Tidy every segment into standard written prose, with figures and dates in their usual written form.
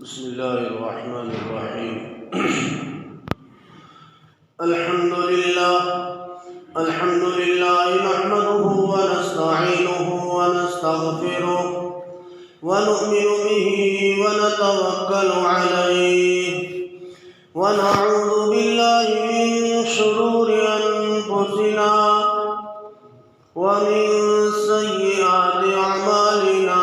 بسم الله الرحمن الرحيم. الحمد لله نحمده ونستعينه ونستغفره ونؤمن به ونتوكل عليه ونعوذ بالله من شرور أنفسنا ومن سيئات أعمالنا.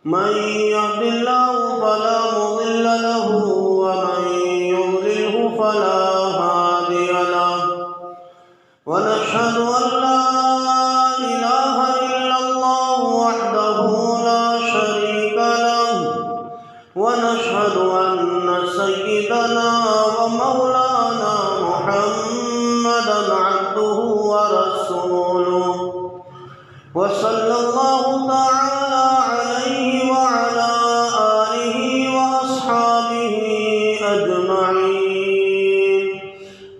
من يهد الله فلا مضل له ومن يضلله فلا هادي له. ونشهد أن لا إله إلا الله وحده لا شريك له. ونشهد أن سيدنا ومولانا محمدا عبده ورسوله. وصلى الله تعالى عليه وعلى آله وأصحابه أجمعين.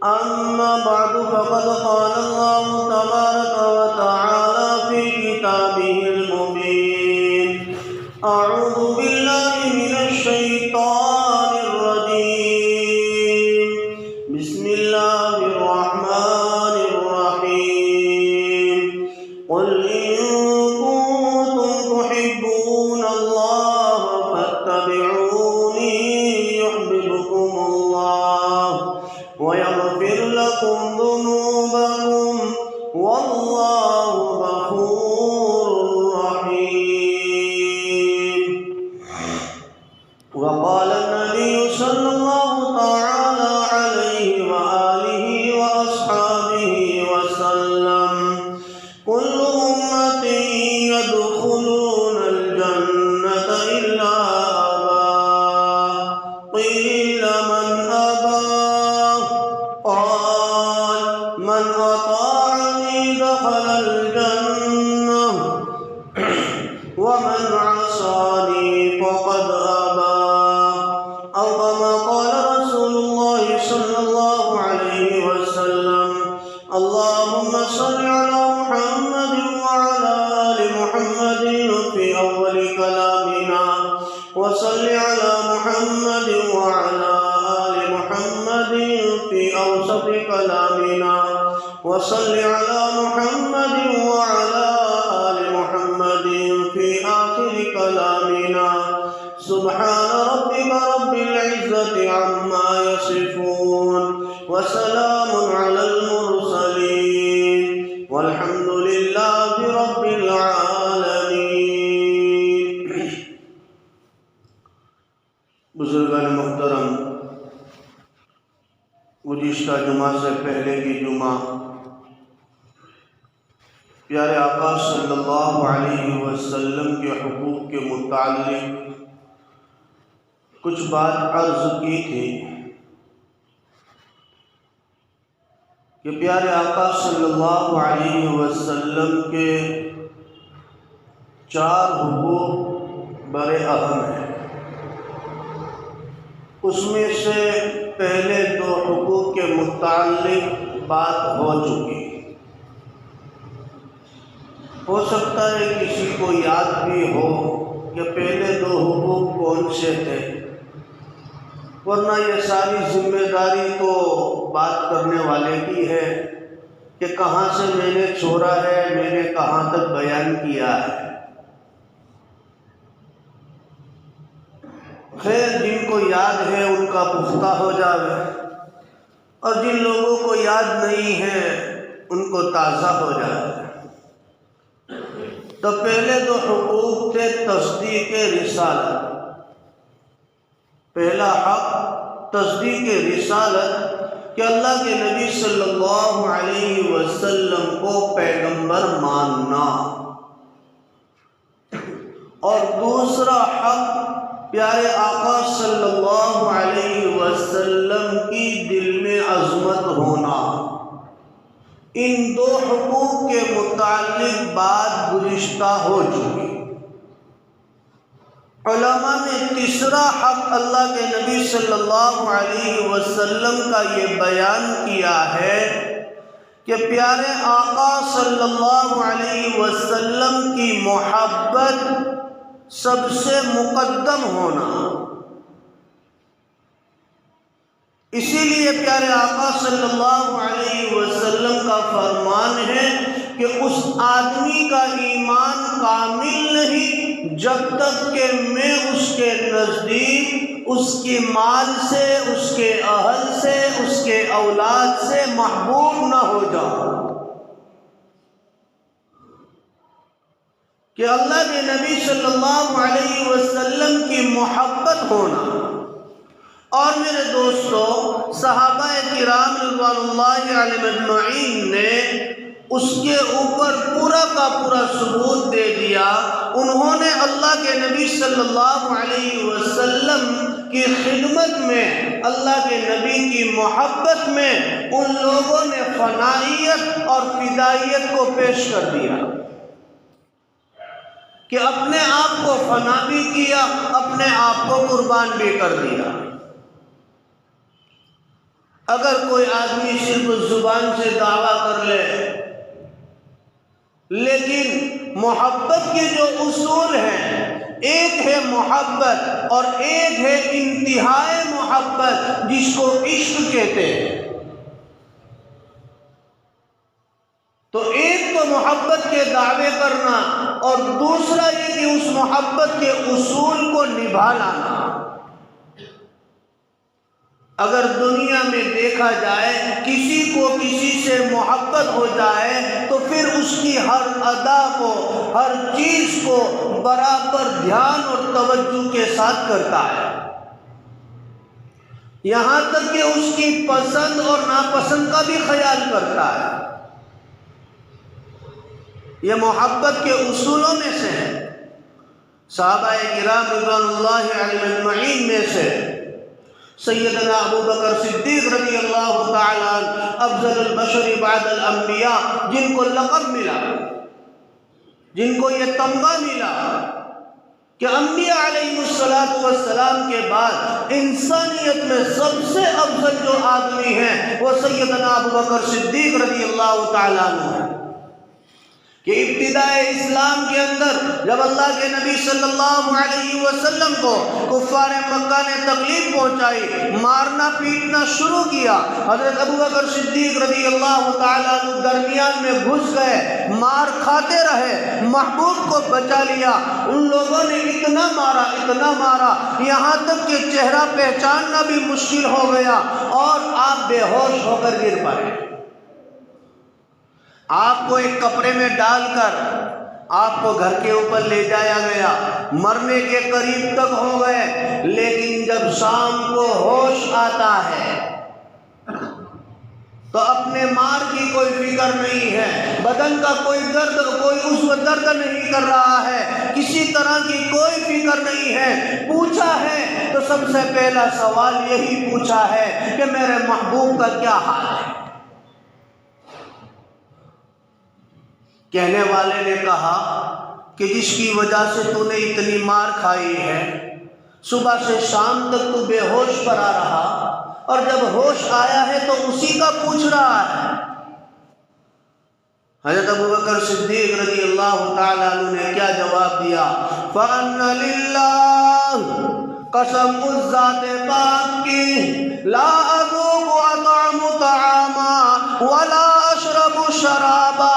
أما بعد فقد قال الله تبارك وتعالى في كتابه المبين. أعوذ بالله من الشيطان الرجيم. بسم الله الرحمن الرحيم. قل إن كنتم تحبون الله فاتبعوني يحببكم الله ويغفر لكم ذنوبكم والله غفور رحيم. وقال النبي صلى الله تعالى عليه وآله وأصحابه وسلم: كل أمتي يدخلون الجنة إلا أبا. قيل من أبى؟ قال: من أطاعني دخل الجنة ومن عصاني فقد أبى. أو كما قال رسول الله صلى الله عليه وسلم: اللهم صل على محمد وعلى آل محمد في أول كلامنا، وصل على محمد وعلى آل محمد في أوسط كلامنا، وصل على محمد وعلى آل محمد في آخر كلامنا. سبحان ربك رب العزة عما يصفون وسلام على المرسلين والحمد لله رب العالمين. بزرگان محترم، گزشتہ جمعہ سے پہلے کی جمعہ پیارے آقا صلی اللہ علیہ وسلم کے حقوق کے متعلق کچھ بات عرض کی تھی کہ پیارے آقا صلی اللہ علیہ وسلم کے 4 حقوق بڑے اہم ہیں. اس میں سے پہلے 2 حقوق کے متعلق بات ہو چکی. ہو سکتا ہے کسی کو یاد بھی ہو کہ پہلے 2 حقوق کون سے تھے، ورنہ یہ ساری ذمہ داری تو بات کرنے والے کی ہے کہ کہاں سے میں نے چھوڑا ہے، میں نے کہاں تک بیان کیا ہے. خیر، جن کو یاد ہے ان کا پختہ ہو جائے، اور جن لوگوں کو یاد نہیں ہے ان کو تازہ ہو جائے. تو پہلے 2 حقوق تھے تصدیق رسالت. پہلا حق تصدیق رسالت کہ اللہ کے نبی صلی اللہ علیہ وسلم کو پیغمبر ماننا، اور دوسرا حق پیارے آقا صلی اللہ علیہ وسلم کی دل میں عظمت ہونا. ان 2 حقوق کے متعلق بات گزشتہ ہو چکی. علماء نے تیسرا حق اللہ کے نبی صلی اللہ علیہ وسلم کا یہ بیان کیا ہے کہ پیارے آقا صلی اللہ علیہ وسلم کی محبت سب سے مقدم ہونا. اسی لیے پیارے آقا صلی اللہ علیہ وسلم کا فرمان ہے کہ اس آدمی کا ایمان کامل نہیں جب تک کہ میں اس کے نزدیک اس کے مال سے، اس کے اہل سے، اس کے اولاد سے محبوب نہ ہو جاؤں۔ کہ اللہ کے نبی صلی اللہ علیہ وسلم کی محبت ہونا۔ اور میرے دوستو، صحابہ کرام رضوان اللہ علیہم اجمعین نے اس کے اوپر پورا کا پورا ثبوت دے دیا۔ انہوں نے اللہ کے نبی صلی اللہ علیہ وسلم کی خدمت میں، اللہ کے نبی کی محبت میں ان لوگوں نے فنائیت اور فدائیت کو پیش کر دیا کہ اپنے آپ کو فنا بھی کیا، اپنے آپ کو قربان بھی کر دیا۔ اگر کوئی آدمی صرف زبان سے دعویٰ کر لے لیکن محبت کے جو اصول ہیں، ایک ہے محبت اور ایک ہے انتہائی محبت جس کو عشق کہتے ہیں، تو ایک تو محبت کے دعوے کرنا اور دوسرا یہ کہ اس محبت کے اصول کو نبھا لانا۔ اگر دنیا میں دیکھا جائے کسی کو کسی سے محبت ہو جائے تو پھر اس کی ہر ادا کو، ہر چیز کو برابر دھیان اور توجہ کے ساتھ کرتا ہے، یہاں تک کہ اس کی پسند اور ناپسند کا بھی خیال کرتا ہے۔ یہ محبت کے اصولوں میں سے ہے۔ صحابہ کرام رضوان اللہ علیہم اجمعین میں سے سیدنا ابو بکر صدیق رضی اللہ تعالیٰ عنہ، افضل البشر بعد الانبیاء، جن کو لقب ملا، جن کو یہ تمغہ ملا کہ انبیاء علیہ السلام کے بعد انسانیت میں سب سے افضل جو آدمی ہیں وہ سیدنا ابو بکر صدیق رضی اللہ تعالیٰ عنہ ہے۔ کہ ابتدائے اسلام کے اندر جب اللہ کے نبی صلی اللہ علیہ وسلم کو کفار مکہ نے تکلیف پہنچائی، مارنا پیٹنا شروع کیا، حضرت ابو بکر صدیق رضی اللہ تعالیٰ عنہ درمیان میں گھس گئے، مار کھاتے رہے، محبوب کو بچا لیا۔ ان لوگوں نے اتنا مارا یہاں تک کہ چہرہ پہچاننا بھی مشکل ہو گیا اور آپ بے ہوش ہو کر گر پڑے۔ آپ کو ایک کپڑے میں ڈال کر آپ کو گھر کے اوپر لے جایا گیا، مرنے کے قریب تک ہو گئے، لیکن جب شام کو ہوش آتا ہے تو اپنے مار کی کوئی فکر نہیں ہے، بدن کا کوئی درد، کوئی عضو درد نہیں کر رہا ہے، کسی طرح کی کوئی فکر نہیں ہے۔ پوچھا ہے تو سب سے پہلا سوال یہی پوچھا ہے کہ میرے محبوب کا کیا حال ہے۔ کہنے والے نے کہا کہ جس کی وجہ سے تو نے اتنی مار کھائی ہے، صبح سے شام تک تو بے ہوش پڑا رہا اور جب ہوش آیا ہے تو اسی کا پوچھ رہا ہے۔ حضرت ابو بکر صدیق رضی اللہ تعالیٰ عنہ نے کیا جواب دیا؟ فَأَنَّ لِلَّهِ قسم اس ذات پاک کی، لا اذوق اطعم طعاما ولا اشرب شرابا،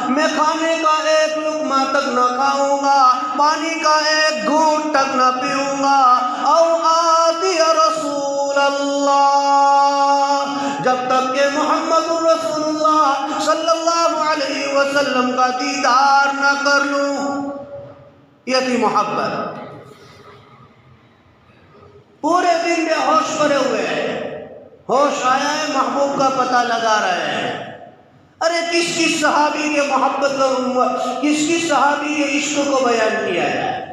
میں کھانے کا ایک لقمہ تک نہ کھاؤں گا، پانی کا ایک گھونٹ تک نہ پیوں گا، او آتی رسول اللہ، جب تک کہ محمد رسول اللہ صلی اللہ علیہ وسلم کا دیدار نہ کر لوں۔ یہ تھی محبت۔ پورے دن بے ہوش پڑے ہوئے ہیں، ہوش آیا ہے، محبوب کا پتہ لگا رہے ہیں۔ ارے کس کس صحابی کے محبت کا، کس کس صحابی کے عشق کو بیان کیا ہے؟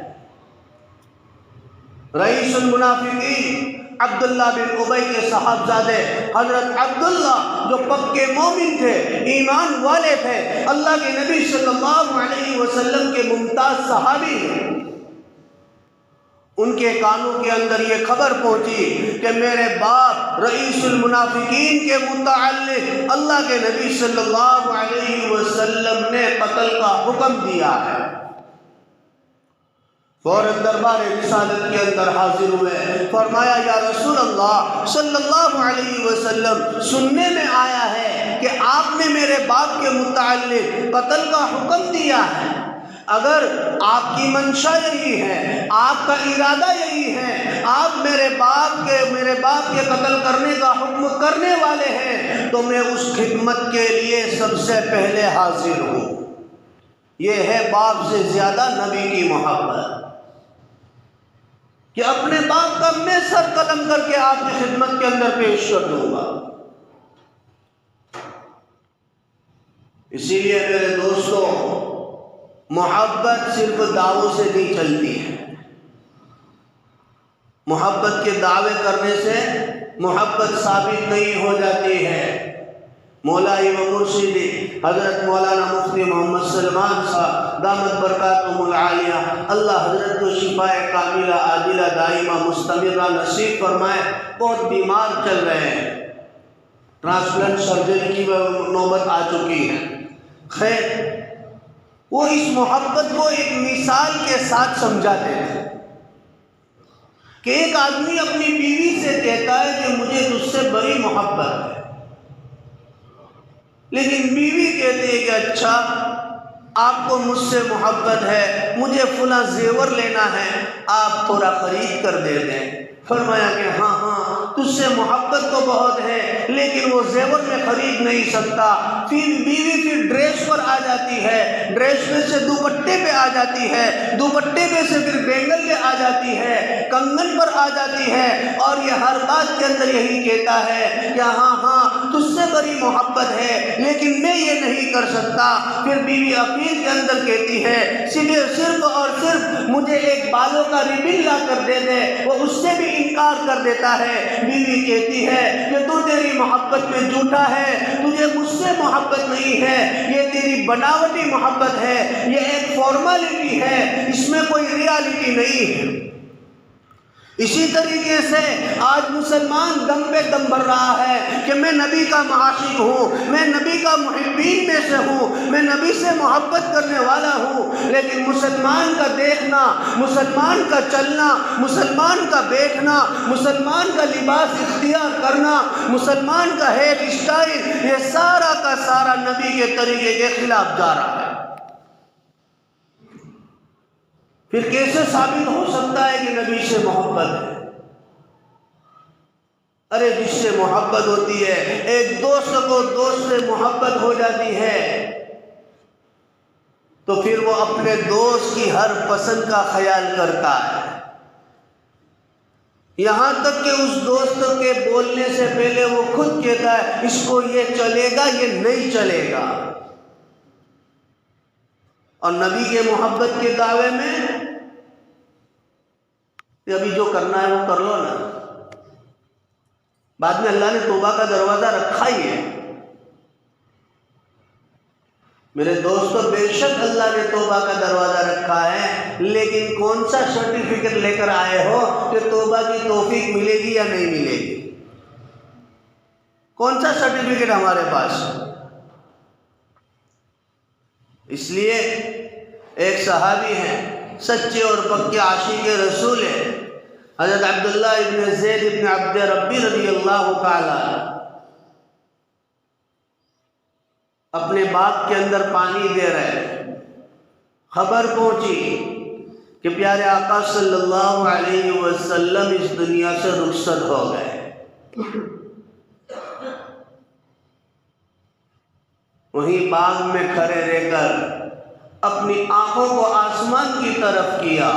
رئیس المنافقین عبداللہ بن ابی کے صاحبزادے حضرت عبداللہ جو پکے مومن تھے، ایمان والے تھے، اللہ کے نبی صلی اللہ علیہ وسلم کے ممتاز صحابی ہیں، ان کے کانوں کے اندر یہ خبر پہنچی کہ میرے باپ رئیس المنافقین کے متعلق اللہ کے نبی صلی اللہ علیہ وسلم نے قتل کا حکم دیا ہے۔ فوراً دربار رسالت کے اندر حاضر ہوئے، فرمایا یا رسول اللہ صلی اللہ علیہ وسلم، سننے میں آیا ہے کہ آپ نے میرے باپ کے متعلق قتل کا حکم دیا ہے، اگر آپ کی منشا یہی ہے، آپ کا ارادہ یہی ہے، آپ میرے باپ کے قتل کرنے کا حکم کرنے والے ہیں، تو میں اس خدمت کے لیے سب سے پہلے حاضر ہوں۔ یہ ہے باپ سے زیادہ نبی کی محبت کہ اپنے باپ کا میں سر قلم کر کے آپ کی خدمت کے اندر پیش کر دوں گا۔ اسی لیے میرے دوستوں، محبت صرف دعووں سے نہیں چلتی ہے۔ محبت کے دعوے کرنے سے محبت ثابت نہیں ہو جاتی ہے۔ مولا و مرشدی حضرت مولانا مفتی محمد سلمان صاحب دامت برکاتہم العالیہ، اللہ حضرت کو شفاء کاملہ عاجلہ دائمہ مستمرہ نصیب فرمائے، بہت بیمار چل رہے ہیں، ٹرانسپلانٹ سرجری کی نوبت آ چکی ہے۔ خیر، وہ اس محبت کو ایک مثال کے ساتھ سمجھاتے تھے کہ ایک آدمی اپنی بیوی سے کہتا ہے کہ مجھے تجھ سے بڑی محبت ہے، لیکن بیوی کہتی ہے کہ اچھا آپ کو مجھ سے محبت ہے، مجھے فلاں زیور لینا ہے، آپ تھوڑا خرید کر دے دیں۔ فرمایا کہ ہاں تجھ سے محبت تو بہت ہے، لیکن وہ زیور میں خرید نہیں سکتا۔ پھر بیوی ڈریس پر آ جاتی ہے، ڈریس میں سے دوپٹے پہ آ جاتی ہے، دوپٹے پہ سے پھر بینگل پہ آ جاتی ہے، کنگن پر آ جاتی ہے، اور یہ ہر بات کے اندر یہی کہتا ہے کہ ہاں تجھ سے بڑی محبت ہے، لیکن میں یہ نہیں کر سکتا۔ پھر بیوی اخیر کے اندر کہتی ہے صرف اور صرف مجھے ایک بالوں کا ریبن لا کر دے دے، وہ اس سے بھی انکار کر دیتا ہے۔ بیوی کہتی ہے کہ تو تیری محبت میں جھوٹا ہے، تجھے مجھ سے محبت نہیں ہے، یہ تیری بناوٹی محبت ہے، یہ ایک فارملٹی ہے، اس میں کوئی ریالٹی نہیں ہے۔ اسی طریقے سے آج مسلمان دم پہ دم بھر رہا ہے کہ میں نبی کا معاشق ہوں، میں نبی کا محبین میں سے ہوں، میں نبی سے محبت کرنے والا ہوں، لیکن مسلمان کا دیکھنا، مسلمان کا چلنا، مسلمان کا بیٹھنا، مسلمان کا لباس اختیار کرنا، مسلمان کا ہیئر اسٹائل، یہ سارا کا سارا نبی کے طریقے کے خلاف جا رہا ہے۔ پھر کیسے ثابت ہو سکتا ہے کہ نبی سے محبت ہے؟ ارے جس سے محبت ہوتی ہے، ایک دوست کو دوست سے محبت ہو جاتی ہے تو پھر وہ اپنے دوست کی ہر پسند کا خیال کرتا ہے، یہاں تک کہ اس دوست کے بولنے سے پہلے وہ خود کہتا ہے اس کو یہ چلے گا، یہ نہیں چلے گا۔ اور نبی کے محبت کے دعوے میں کہ ابھی جو کرنا ہے وہ کر لو نا، بعد میں اللہ نے توبہ کا دروازہ رکھا ہی ہے۔ میرے دوستو، بے شک اللہ نے توبہ کا دروازہ رکھا ہے، لیکن کون سا سرٹیفکیٹ لے کر آئے ہو کہ توبہ کی توفیق ملے گی یا نہیں ملے گی؟ کون سا سرٹیفکیٹ ہمارے پاس؟ اس لیے ایک صحابی ہیں، سچے اور پکے عاشق رسول ہیں، حضرت عبداللہ ابن زید ابن عبد ربی رضی اللہ تعالی، اپنے باغ کے اندر پانی دے رہے، خبر پہنچی کہ پیارے آقا صلی اللہ علیہ وسلم اس دنیا سے رخصت ہو گئے۔ وہیں باغ میں کھڑے رہ کر اپنی آنکھوں کو آسمان کی طرف کیا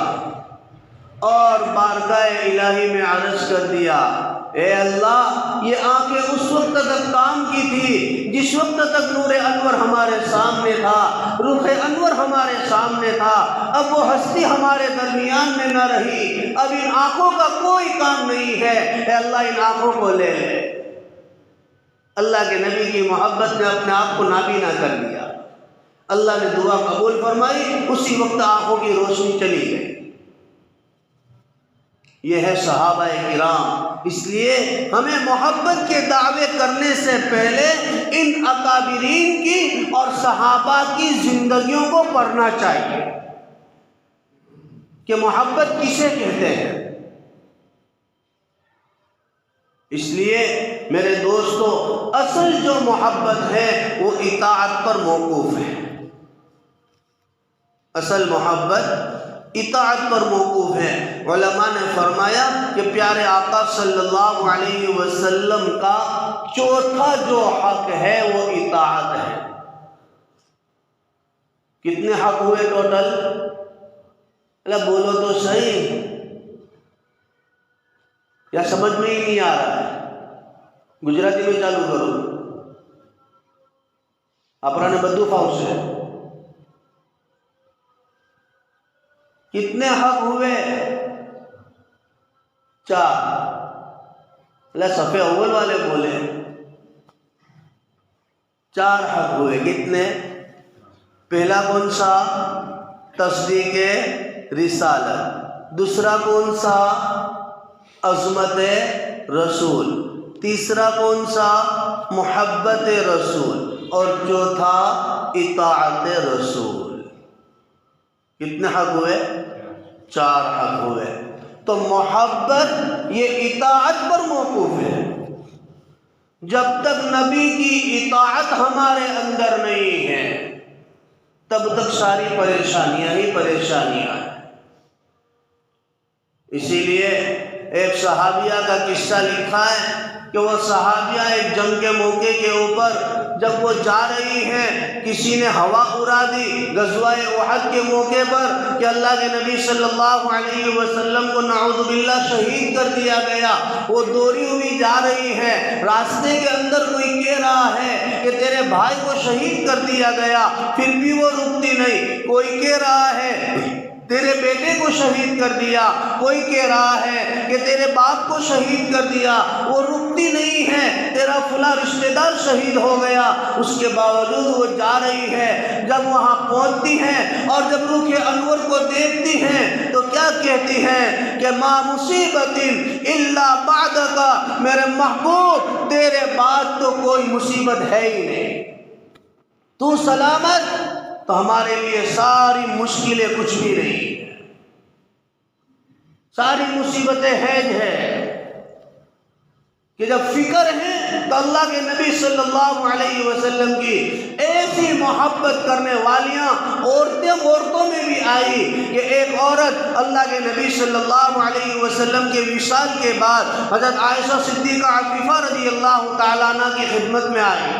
اور بارگاہ الہی میں عرض کر دیا، اے اللہ، یہ آنکھیں اس وقت تک کام کی تھی جس وقت تک نور انور ہمارے سامنے تھا، رخ انور ہمارے سامنے تھا، اب وہ ہستی ہمارے درمیان میں نہ رہی، اب ان آنکھوں کا کوئی کام نہیں ہے، اے اللہ ان آنکھوں کو لے لے۔ اللہ کے نبی کی محبت نے اپنے آپ کو نابینا کر دیا، اللہ نے دعا قبول فرمائی، اسی وقت آنکھوں کی روشنی چلی گئی۔ یہ ہے صحابہ کرام۔ اس لیے ہمیں محبت کے دعوے کرنے سے پہلے ان اکابرین کی اور صحابہ کی زندگیوں کو پڑھنا چاہیے۔ کہ محبت کسے کہتے ہیں۔ اس لیے میرے دوستو، اصل جو محبت ہے وہ اطاعت پر موقوف ہے۔ اصل محبت اطاعت پر موقوف ہے۔ علماء نے فرمایا کہ پیارے آقا صلی اللہ علیہ وسلم کا چوتھا جو حق ہے وہ اطاعت ہے۔ کتنے حق ہوئے ٹوٹل؟ اللہ بولو تو صحیح، یا سمجھ میں ہی نہیں آ رہا ہے؟ گجراتی میں چالو کرو، اپنا نے بدو فاؤ سے کتنے حق ہوئے؟ 4۔ اللہ صفحے اول والے بولے 4 حق ہوئے۔ کتنے؟ پہلا کون سا؟ تصدیق رسالت۔ دوسرا کون سا؟ عظمت رسول۔ تیسرا کون سا؟ محبت رسول۔ اور چوتھا اطاعت رسول۔ کتنے حق ہوئے؟ 4 حق ہوئے۔ تو محبت یہ اطاعت پر موقوف ہے۔ جب تک نبی کی اطاعت ہمارے اندر نہیں ہے تب تک ساری پریشانیاں ہی پریشانیاں ہیں۔ اسی لیے ایک صحابیہ کا قصہ لکھا ہے کہ وہ صحابیہ ایک جنگ کے موقع کے اوپر جب وہ جا رہی ہیں، کسی نے ہوا اڑا دی غزوہ احد کے موقع پر کہ اللہ کے نبی صلی اللہ علیہ وسلم کو نعوذ باللہ شہید کر دیا گیا۔ وہ دوڑی ہوئی جا رہی ہے، راستے کے اندر کوئی کہہ رہا ہے کہ تیرے بھائی کو شہید کر دیا گیا، پھر بھی وہ رکتی نہیں۔ کوئی کہہ رہا ہے تیرے بیٹے کو شہید کر دیا، کوئی کہہ رہا ہے کہ تیرے باپ کو شہید کر دیا، وہ رکتی نہیں ہے۔ تیرا فلاں رشتہ دار شہید ہو گیا، اس کے باوجود وہ جا رہی ہے۔ جب وہاں پہنچتی ہیں اور جب رخ انور کو دیکھتی ہیں تو کیا کہتی ہیں کہ ما مصیبت الا بعدک، میرے محبوب تیرے بعد تو کوئی مصیبت ہے ہی نہیں، تو سلامت تو ہمارے لیے ساری مشکلیں کچھ بھی نہیں، ساری مصیبتیں حیج ہیں۔ کہ جب فکر ہے تو اللہ کے نبی صلی اللہ علیہ وسلم کی ایسی محبت کرنے والیاں عورتوں میں بھی آئی کہ ایک عورت اللہ کے نبی صلی اللہ علیہ وسلم کے وصال کے بعد حضرت عائشہ صدیقہ عفیفہ رضی اللہ تعالیٰ عنہ کی خدمت میں آئی۔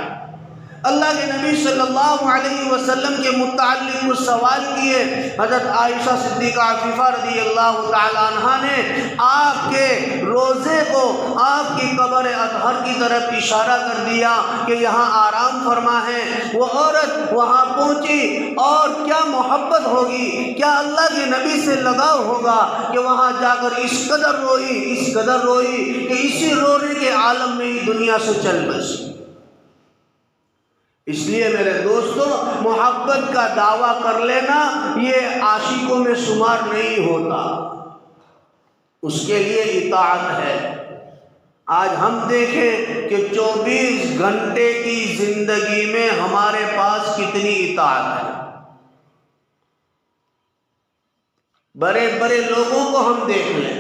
اللہ کے نبی صلی اللہ علیہ وسلم کے متعلق کچھ سوال کیے۔ حضرت عائشہ صدیقہ عفیفہ رضی اللہ تعالیٰ عنہ نے آپ کے روزے کو آپ کی قبر اطہر کی طرف اشارہ کر دیا کہ یہاں آرام فرما ہے۔ وہ عورت وہاں پہنچی اور کیا محبت ہوگی، کیا اللہ کے نبی سے لگاؤ ہوگا کہ وہاں جا کر اس قدر روئی کہ اسی رونے کے عالم میں ہی دنیا سے چل بسی۔ اس لیے میرے دوستو، محبت کا دعویٰ کر لینا یہ عاشقوں میں شمار نہیں ہوتا، اس کے لیے اطاعت ہے۔ آج ہم دیکھیں کہ 24 گھنٹے کی زندگی میں ہمارے پاس کتنی اطاعت ہے۔ بڑے بڑے لوگوں کو ہم دیکھ لیں،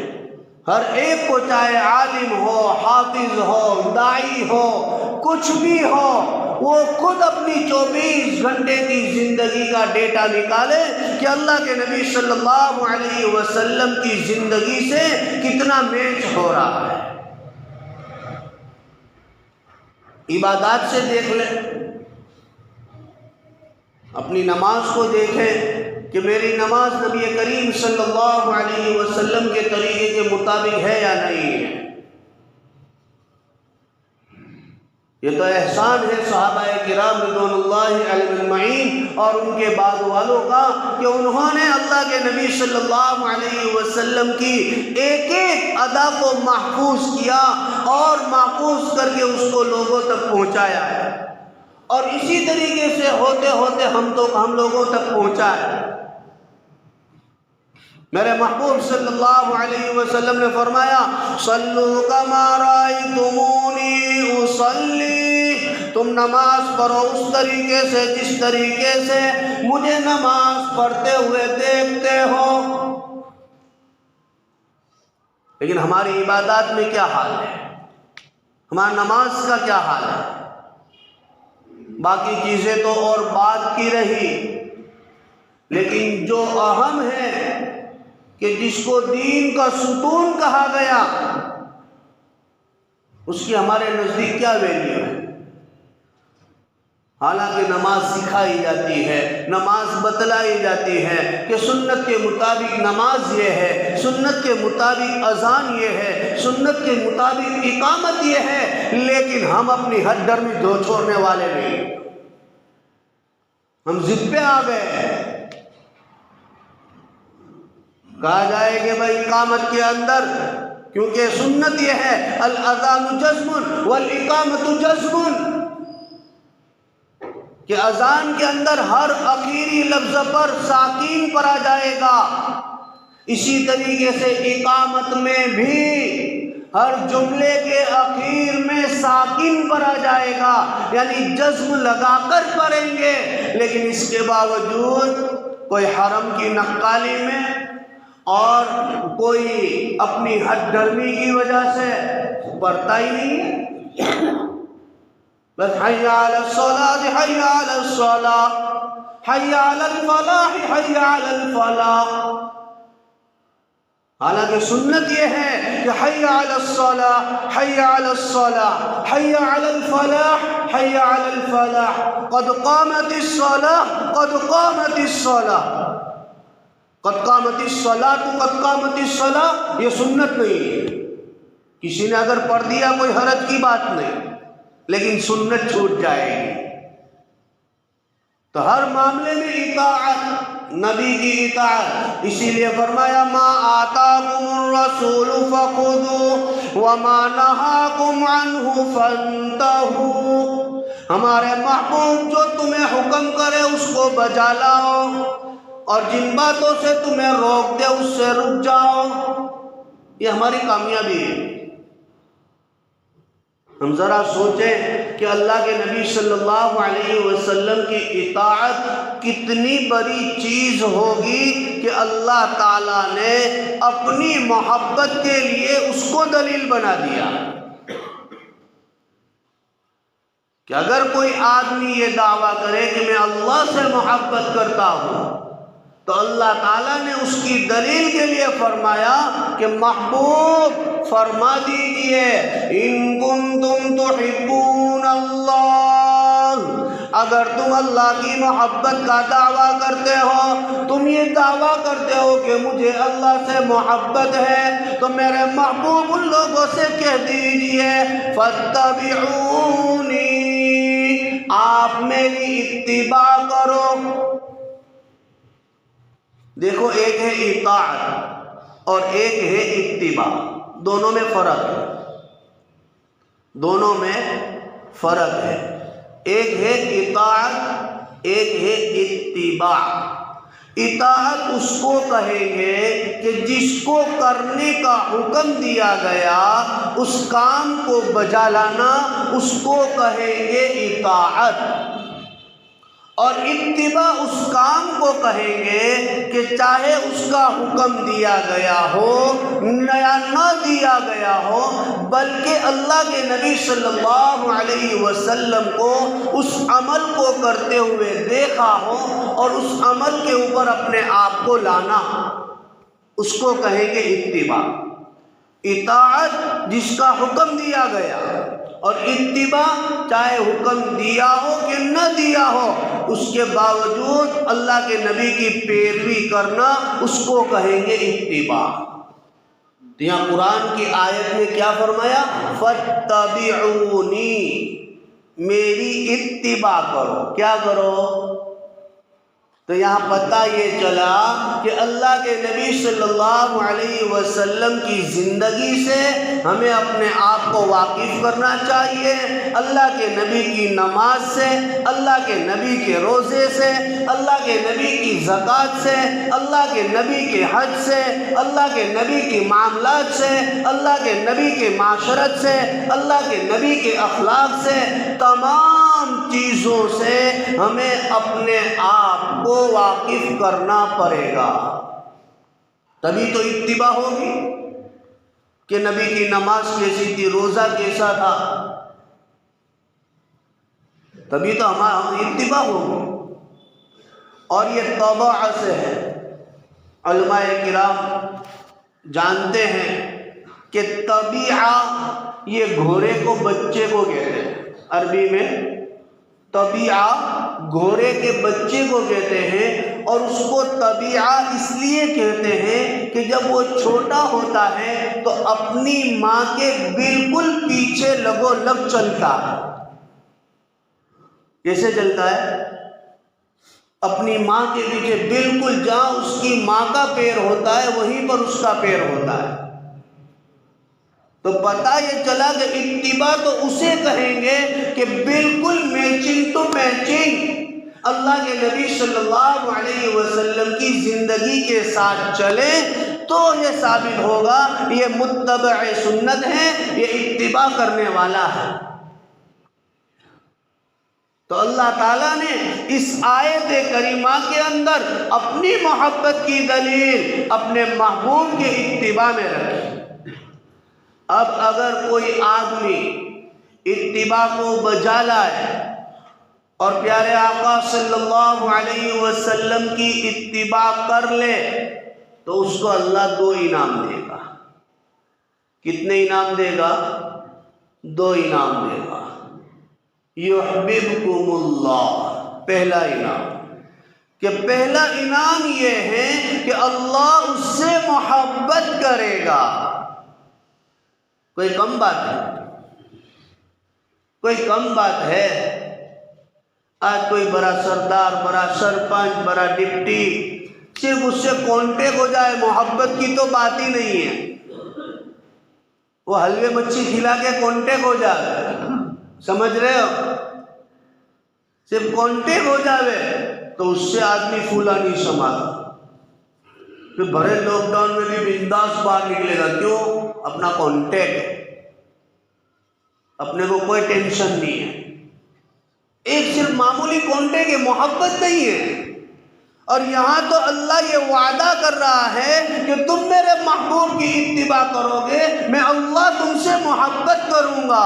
ہر ایک کو چاہے عالم ہو، حافظ ہو، داعی ہو، کچھ بھی ہو، وہ خود اپنی 24 گھنٹے کی زندگی کا ڈیٹا نکالے کہ اللہ کے نبی صلی اللہ علیہ وسلم کی زندگی سے کتنا میچ ہو رہا ہے۔ عبادات سے دیکھ لیں، اپنی نماز کو دیکھیں کہ میری نماز نبی کریم صلی اللہ علیہ وسلم کے طریقے کے مطابق ہے یا نہیں ہے۔ یہ تو احسان ہے صحابہ کرام رضوان اللہ علیہم اجمعین اور ان کے بعد والوں کا کہ انہوں نے اللہ کے نبی صلی اللہ علیہ وسلم کی ایک ایک ادا کو محفوظ کیا اور محفوظ کر کے اس کو لوگوں تک پہنچایا ہے، اور اسی طریقے سے ہوتے ہوتے ہم لوگوں تک پہنچا ہے۔ میرے محبوب صلی اللہ علیہ وسلم نے فرمایا صلو کما رأیتمونی اصلی، تم نماز پڑھو اس طریقے سے جس طریقے سے مجھے نماز پڑھتے ہوئے دیکھتے ہو۔ لیکن ہماری عبادات میں کیا حال ہے؟ ہماری نماز کا کیا حال ہے؟ باقی چیزیں تو اور بات کی رہی، لیکن جو اہم ہے کہ جس کو دین کا ستون کہا گیا، اس کی ہمارے نزدیک کیا ویلیو ہے؟ حالانکہ نماز سکھائی جاتی ہے، نماز بتلائی جاتی ہے کہ سنت کے مطابق نماز یہ ہے، سنت کے مطابق اذان یہ ہے، سنت کے مطابق اقامت یہ ہے، لیکن ہم اپنی حد درمی دو چھوڑنے والے نہیں، ہم ضد پہ آ گئے۔ کہا جائے کہ بھائی اقامت کے اندر، کیونکہ سنت یہ ہے الاذان جزم والاقامت جزم، کہ اذان کے اندر ہر اخیری لفظ پر ساکین پڑھا جائے گا، اسی طریقے سے اقامت میں بھی ہر جملے کے اخیر میں ساکن پڑھا جائے گا، یعنی جزم لگا کر پڑھیں گے، لیکن اس کے باوجود کوئی حرم کی نقالی میں اور کوئی اپنی حد درمی کی وجہ سے پڑھتا ہی نہیں ہے، بس حی علی الصلاۃ، حی علی الصلاۃ، حی علی الفلاح، حی علی الفلاح۔ حالانکہ سنت یہ ہے کہ حی علی الصلاۃ، حی علی الصلاۃ، حی علی الفلاح، حی علی الفلاح، قد قامت الصلاۃ، قد قامت الصلاۃ، قد قامت الصلاۃ، قد قامت الصلاۃ، یہ سنت نہیں ہے۔ کسی نے اگر پڑھ دیا کوئی حرج کی بات نہیں، لیکن سنت چھوٹ جائے گی۔ تو ہر معاملے میں اطاعت، نبی کی اطاعت، اسی لیے فرمایا ما آتاکم الرسول فخذوہ وما نہاکم عنہ فانتہوا، ہمارے محبوب جو تمہیں حکم کرے اس کو بجا لاؤ، اور جن باتوں سے تمہیں روک دے اس سے رک جاؤ۔ یہ ہماری کامیابی ہے۔ ہم ذرا سوچیں کہ اللہ کے نبی صلی اللہ علیہ وسلم کی اطاعت کتنی بڑی چیز ہوگی کہ اللہ تعالیٰ نے اپنی محبت کے لیے اس کو دلیل بنا دیا کہ اگر کوئی آدمی یہ دعویٰ کرے کہ میں اللہ سے محبت کرتا ہوں، تو اللہ تعالیٰ نے اس کی دلیل کے لیے فرمایا کہ محبوب فرما دیجئے ان کنتم تحبون اللہ، اگر تم اللہ کی محبت کا دعویٰ کرتے ہو، تم یہ دعویٰ کرتے ہو کہ مجھے اللہ سے محبت ہے، تو میرے محبوب ان لوگوں سے کہہ دیجئے فاتبعونی، آپ میری اتباع کرو۔ دیکھو، ایک ہے اطاعت اور ایک ہے اتباع، دونوں میں فرق ہے، دونوں میں فرق ہے۔ ایک ہے اطاعت، ایک ہے اتباع۔ اطاعت اس کو کہیں گے کہ جس کو کرنے کا حکم دیا گیا اس کام کو بجا لانا، اس کو کہیں گے اطاعت۔ اور اتباع اس کام کو کہیں گے کہ چاہے اس کا حکم دیا گیا ہو یا نہ دیا گیا ہو، بلکہ اللہ کے نبی صلی اللہ علیہ وسلم کو اس عمل کو کرتے ہوئے دیکھا ہو اور اس عمل کے اوپر اپنے آپ کو لانا، اس کو کہیں گے اتباع۔ اطاعت جس کا حکم دیا گیا، اور اتباع چاہے حکم دیا ہو کہ نہ دیا ہو، اس کے باوجود اللہ کے نبی کی پیروی کرنا، اس کو کہیں گے اتباع۔ تو یہاں قرآن کی آیت میں کیا فرمایا؟ فاتبعونی، میری اتباع کرو۔ کیا کرو؟ تو یہاں پتہ یہ چلا کہ اللہ کے نبی صلی اللہ علیہ وسلم کی زندگی سے ہمیں اپنے آپ کو واقف کرنا چاہیے، اللہ کے نبی کی نماز سے، اللہ کے نبی کے روزے سے، اللہ کے نبی کی زکوٰۃ سے، اللہ کے نبی کے حج سے، اللہ کے نبی کے معاملات سے، اللہ کے نبی کے معاشرت سے، اللہ کے نبی کے اخلاق سے، تمام چیزوں سے ہمیں اپنے آپ کو واقف کرنا پڑے گا، تبھی تو اتباع ہوگی۔ کہ نبی کی نماز کیسی تھی، روزہ کیسا تھا، تبھی تو ہماری اتباع ہوگی۔ اور یہ طبع سے ہے۔ علماء کرام جانتے ہیں کہ طبیعہ یہ گھوڑے کو بچے کو کہتے ہیں، عربی میں طبیعہ گھوڑے کے بچے کو کہتے ہیں، اور اس کو طبیعہ اس لیے کہتے ہیں کہ جب وہ چھوٹا ہوتا ہے تو اپنی ماں کے بالکل پیچھے لگو لگ چلتا ہے۔ کیسے چلتا ہے؟ اپنی ماں کے پیچھے، بالکل جہاں اس کی ماں کا پیر ہوتا ہے وہیں پر اس کا پیر ہوتا ہے۔ تو پتہ یہ چلا کہ اتباع تو اسے کہیں گے کہ بالکل میچنگ ٹو میچنگ اللہ کے نبی صلی اللہ علیہ وسلم کی زندگی کے ساتھ چلے تو یہ ثابت ہوگا یہ متبع سنت ہے، یہ اتباع کرنے والا ہے۔ تو اللہ تعالیٰ نے اس آیت کریمہ کے اندر اپنی محبت کی دلیل اپنے محبوب کے اتباع میں رکھی۔ اب اگر کوئی آدمی اتباع کو بجا لائے اور پیارے آقا صلی اللہ علیہ وسلم کی اتباع کر لے تو اس کو اللہ 2 انعام دے گا۔ کتنے انعام دے گا؟ 2 انعام دے گا۔ یحببکم اللہ، پہلا انعام، کہ پہلا انعام یہ ہے کہ اللہ اس سے محبت کرے گا۔ کوئی کم بات ہے؟ کوئی کم بات ہے؟ آج کوئی بڑا سردار، بڑا سرپنچ، بڑا ڈپٹی صرف اس سے کانٹیکٹ ہو جائے، محبت کی تو بات ہی نہیں ہے، وہ حلوے مچھی کھلا کے کانٹیکٹ ہو جائے، سمجھ رہے ہو؟ صرف کانٹیکٹ ہو جاوے تو اس سے آدمی پھولا نہیں سماتا، پھر بڑے لاک ڈاؤن میں بھی بنداس باہر نکلے گا۔ کیوں؟ اپنا کانٹیکٹ، اپنے کو کوئی ٹینشن نہیں ہے۔ ایک صرف معمولی کانٹیکٹ ہے، محبت نہیں ہے۔ اور یہاں تو اللہ یہ وعدہ کر رہا ہے کہ تم میرے محبوب کی اتباع کرو گے، میں اللہ تم سے محبت کروں گا۔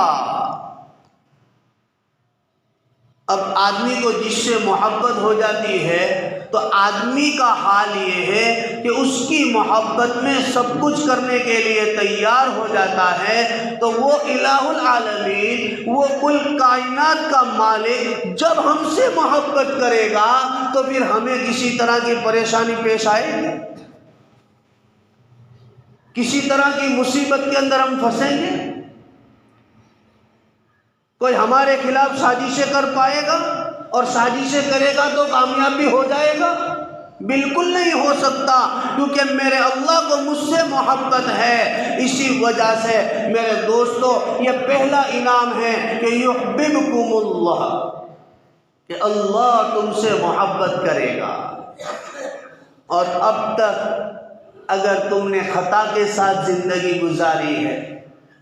اب آدمی کو جس سے محبت ہو جاتی ہے تو آدمی کا حال یہ ہے کہ اس کی محبت میں سب کچھ کرنے کے لیے تیار ہو جاتا ہے۔ تو وہ الہ العالمین، وہ کل کائنات کا مالک جب ہم سے محبت کرے گا تو پھر ہمیں کسی طرح کی پریشانی پیش آئے گی؟ کسی طرح کی مصیبت کے اندر ہم پھنسیں گے؟ کوئی ہمارے خلاف سازشیں کر پائے گا اور سازشیں کرے گا تو کامیاب بھی ہو جائے گا؟ بالکل نہیں ہو سکتا، کیونکہ میرے اللہ کو مجھ سے محبت ہے۔ اسی وجہ سے میرے دوستو یہ پہلا انعام ہے کہ یحببکم اللہ، کہ اللہ تم سے محبت کرے گا۔ اور اب تک اگر تم نے خطا کے ساتھ زندگی گزاری ہے،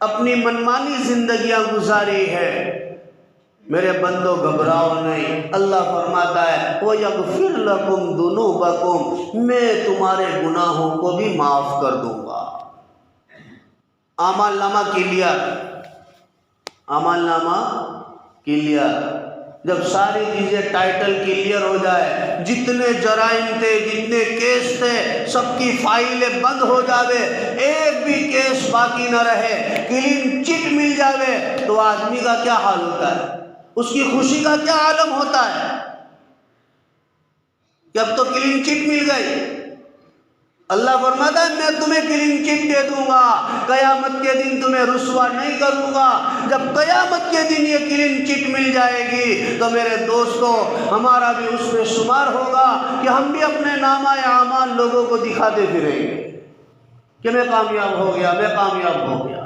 اپنی منمانی زندگیاں گزاری ہے، میرے بندو گھبراؤ نہیں۔ اللہ فرماتا ہے وَيَغْفِرْ لَكُمْ ذُنُوبَكُمْ، میں تمہارے گناہوں کو بھی معاف کر دوں گا۔ اعمال نامہ کلیئر، اعمال نامہ کلیئر۔ جب ساری چیزیں ٹائٹل کلیئر ہو جائے، جتنے جرائم تھے، جتنے کیس تھے، سب کی فائلیں بند ہو جاوے، ایک بھی کیس باقی نہ رہے، کلین چٹ مل جاوے، تو آدمی کا کیا حال ہوتا ہے؟ اس کی خوشی کا کیا عالم ہوتا ہے کہ اب تو کلین چٹ مل گئی۔ اللہ فرماتا ہے میں تمہیں کلین چٹ دے دوں گا، قیامت کے دن تمہیں رسوا نہیں کروں گا۔ جب قیامت کے دن یہ کلین چٹ مل جائے گی تو میرے دوستو ہمارا بھی اس میں شمار ہوگا کہ ہم بھی اپنے نامہ اعمال لوگوں کو دکھاتے پھریں گے کہ میں کامیاب ہو گیا، میں کامیاب ہو گیا۔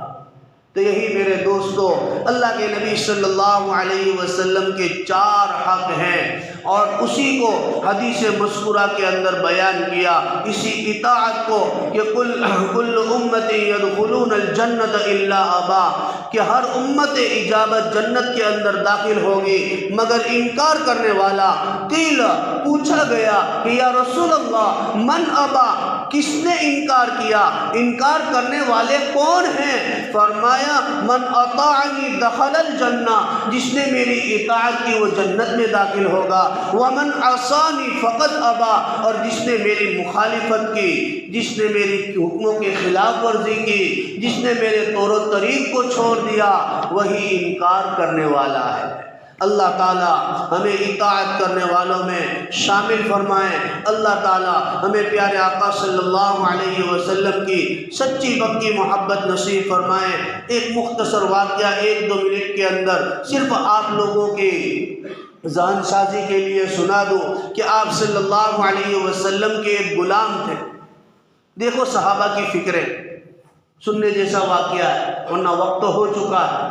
تو یہی میرے دوستو اللہ کے نبی صلی اللہ علیہ وسلم کے 4 حق ہیں، اور اسی کو حدیث مذکورہ کے اندر بیان کیا، اسی اطاعت کو کہ کل امت یدخلون الجنت الا ابا، کہ ہر امت اجابت جنت کے اندر داخل ہوگی مگر انکار کرنے والا۔ قیل، پوچھا گیا کہ یا رسول اللہ من ابا، کس نے انکار کیا؟ انکار کرنے والے کون ہیں؟ فرمایا من اطاعنی دخل الجنہ، جس نے میری اطاعت کی وہ جنت میں داخل ہوگا، ومن عصانی فقد ابا، اور جس نے میری مخالفت کی، جس نے میری حکموں کی خلاف ورزی کی، جس نے میرے طور و طریق کو چھوڑ دیا، وہی انکار کرنے والا ہے۔ اللہ تعالیٰ ہمیں اطاعت کرنے والوں میں شامل فرمائیں۔ اللہ تعالیٰ ہمیں پیارے آقا صلی اللہ علیہ وسلم کی سچی پکی محبت نصیب فرمائیں۔ ایک مختصر واقعہ 1-2 منٹ کے اندر صرف آپ لوگوں کی ذہن سازی کے لیے سنا دوں کہ آپ صلی اللہ علیہ وسلم کے ایک غلام تھے۔ دیکھو صحابہ کی فکریں، سننے جیسا واقعہ ہے ورنہ وقت تو ہو چکا ہے۔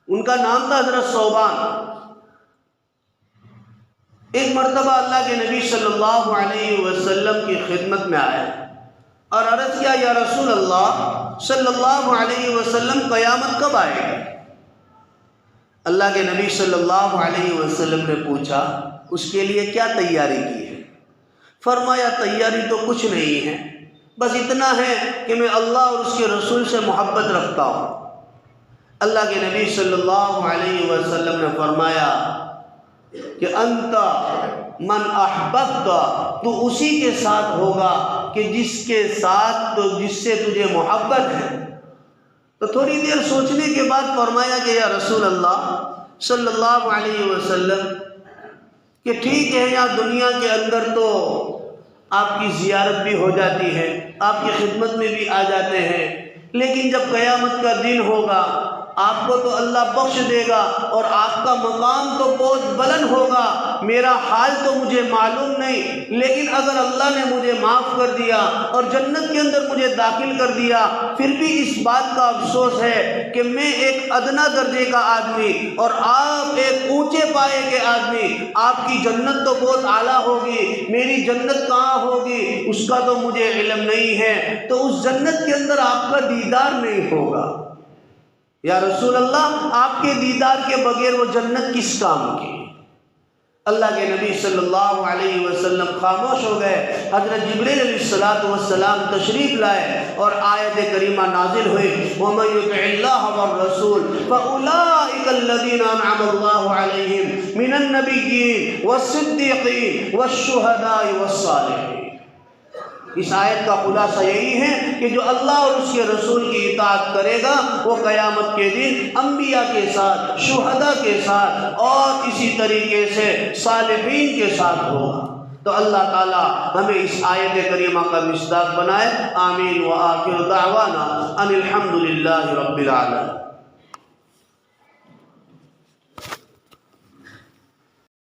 ان کا نام تھا حضرت ثوبان۔ ایک مرتبہ اللہ کے نبی صلی اللہ علیہ وسلم کی خدمت میں آئے اور عرض کیا یا رسول اللہ صلی اللہ علیہ وسلم قیامت کب آئے گی؟ اللہ کے نبی صلی اللہ علیہ وسلم نے پوچھا اس کے لیے کیا تیاری کی ہے؟ فرمایا تیاری تو کچھ نہیں ہے، بس اتنا ہے کہ میں اللہ اور اس کے رسول سے محبت رکھتا ہوں۔ اللہ کے نبی صلی اللہ علیہ وسلم نے فرمایا کہ انت من احببت، تو اسی کے ساتھ ہوگا کہ جس سے تجھے محبت ہے۔ تو تھوڑی دیر سوچنے کے بعد فرمایا کہ یا رسول اللہ صلی اللہ علیہ وسلم کہ ٹھیک ہے یہاں دنیا کے اندر تو آپ کی زیارت بھی ہو جاتی ہے، آپ کی خدمت میں بھی آ جاتے ہیں، لیکن جب قیامت کا دن ہوگا آپ کو تو اللہ بخش دے گا اور آپ کا مقام تو بہت بلند ہوگا، میرا حال تو مجھے معلوم نہیں، لیکن اگر اللہ نے مجھے معاف کر دیا اور جنت کے اندر مجھے داخل کر دیا، پھر بھی اس بات کا افسوس ہے کہ میں ایک ادنا درجے کا آدمی اور آپ ایک اونچے پائے کے آدمی، آپ کی جنت تو بہت اعلیٰ ہوگی، میری جنت کہاں ہوگی اس کا تو مجھے علم نہیں ہے، تو اس جنت کے اندر آپ کا دیدار نہیں ہوگا۔ یا رسول اللہ آپ کے دیدار کے بغیر وہ جنت کس کام کی؟ اللہ کے نبی صلی اللہ علیہ وسلم خاموش ہو گئے۔ حضرت جبریل علیہ السلام تشریف لائے اور آیت کریمہ نازل ہوئی وَمَن يُطِعِ اللَّهَ وَالرَّسُولَ فَأُولَٰئِكَ الَّذِينَ أَنْعَمَ اللَّهُ عَلَيْهِمْ مِنَ النَّبِيِّينَ وَالصِّدِّيقِينَ وَالشُّهَدَاءِ وَالصَّالِحِينَ۔ اس آیت کا خلاصہ یہی ہے کہ جو اللہ اور اس کے رسول کی اطاعت کرے گا وہ قیامت کے دن انبیاء کے ساتھ، شہداء کے ساتھ اور اسی طریقے سے صالحین کے ساتھ ہوگا۔ تو اللہ تعالی ہمیں اس آیت کریمہ کا مصداق بنائے۔ آمین وآخر دعوانا ان الحمد للہ رب العالمین۔